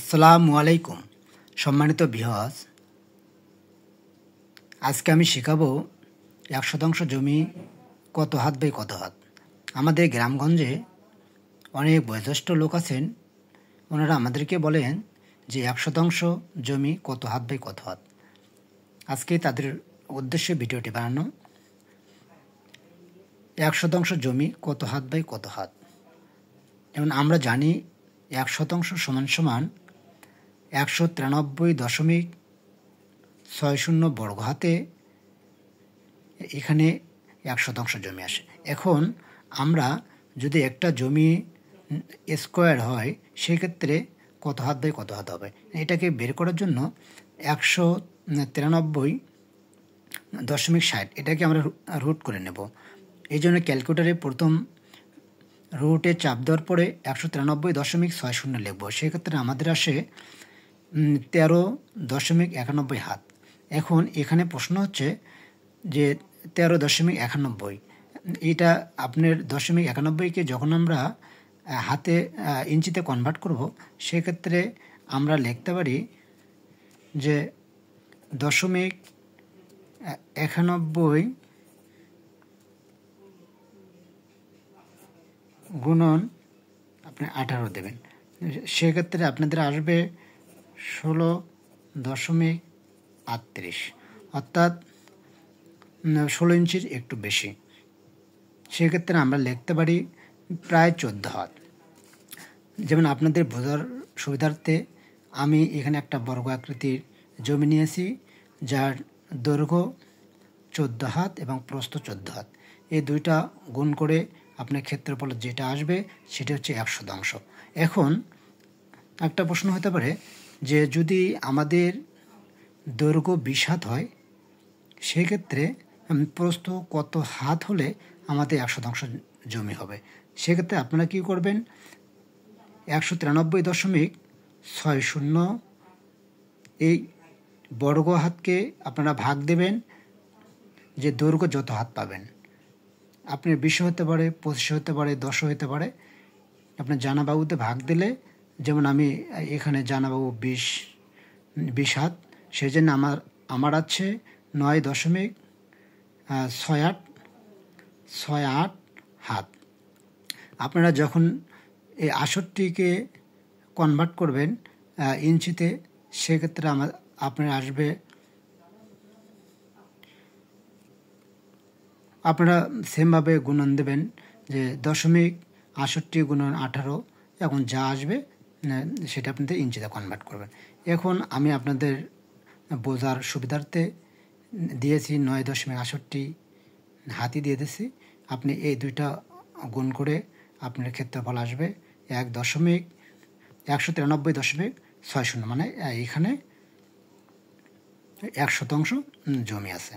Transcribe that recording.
আসসালামু আলাইকুম সম্মানিত ভিউয়ার্স, আজকে আমি শেখাবো 100% জমি কত হাত বাই কত হাত। আমাদের গ্রামগঞ্জে অনেক বয়োজ্যেষ্ঠ লোক আছেন, ওনারা আমাদেরকে বলেন যে 100% জমি কত হাত বাই কত হাত। আজকে তাদের উদ্দেশ্যে ভিডিওটি বানানো। 100% জমি কত হাত বাই কত হাত। যেমন আমরা জানি 100% সমান সমান 193.60 বর্গ হাতে এখানে 100% জমি আসে। এখন আমরা যদি একটা জমি স্কোয়ার হয় সেক্ষেত্রে কত হাত বাই কত হাত হবে, এটাকে বের করার জন্য 193.60 এটাকে আমরা রুট করে নেব। এই জন্য ক্যালকুলেটারে প্রথম রুটে চাপ দেওয়ার পরে 193.60 লিখব। সেক্ষেত্রে আমাদের আসে 13.91 হাত। এখন এখানে প্রশ্ন হচ্ছে যে 13.91, এটা আপনার 0.91কে যখন আমরা হাতে ইঞ্চিতে কনভার্ট করব সেক্ষেত্রে আমরা লিখতে পারি যে 0.91 গুণন আপনি 18 দেবেন। সেক্ষেত্রে আপনাদের আসবে 16.38, অর্থাৎ 16 ইঞ্চির একটু বেশি। সেক্ষেত্রে আমরা লিখতে পারি প্রায় 14 হাত। যেমন আপনাদের বোঝার সুবিধার্থে আমি এখানে একটা বর্গ আকৃতির জমি নিয়েছি, যার দৈর্ঘ্য 14 হাত এবং প্রস্থ 14 হাত। এই দুইটা গুণ করে আপনার ক্ষেত্রফল যেটা আসবে সেটা হচ্ছে 100%। এখন একটা প্রশ্ন হতে পারে যে যদি আমাদের দৈর্ঘ্য 20 হাত হয় সেক্ষেত্রে প্রস্থ কত হাত হলে আমাদের 100% জমি হবে। সেক্ষেত্রে আপনারা কী করবেন, 193.60 এই বর্গ হাতকে আপনারা ভাগ দেবেন, যে দৈর্ঘ্য যত হাত পাবেন। আপনার 20 হতে পারে, 25 হতে পারে, 10 হতে পারে। আপনার জানাবাবুতে ভাগ দিলে, যেমন আমি এখানে জানাবাবু 20 হাত, সেই জন্য আমার আছে 9.68 হাত। আপনারা যখন এই 68কে কনভার্ট করবেন ইঞ্চিতে, সেক্ষেত্রে আপনার আসবে, আপনারা সেমভাবে গুণন দেবেন যে 0.68 গুণন 18, এখন যা আসবে সেটা আপনাদের ইঞ্চিতে কনভার্ট করবেন। এখন আমি আপনাদের বোঝার সুবিধার্থে দিয়েছি 9.68 হাতই দিয়ে দিয়েছি। আপনি এই দুইটা গুণ করে আপনার ক্ষেত্রফল আসবে 193.60, মানে এখানে 100% জমি আছে।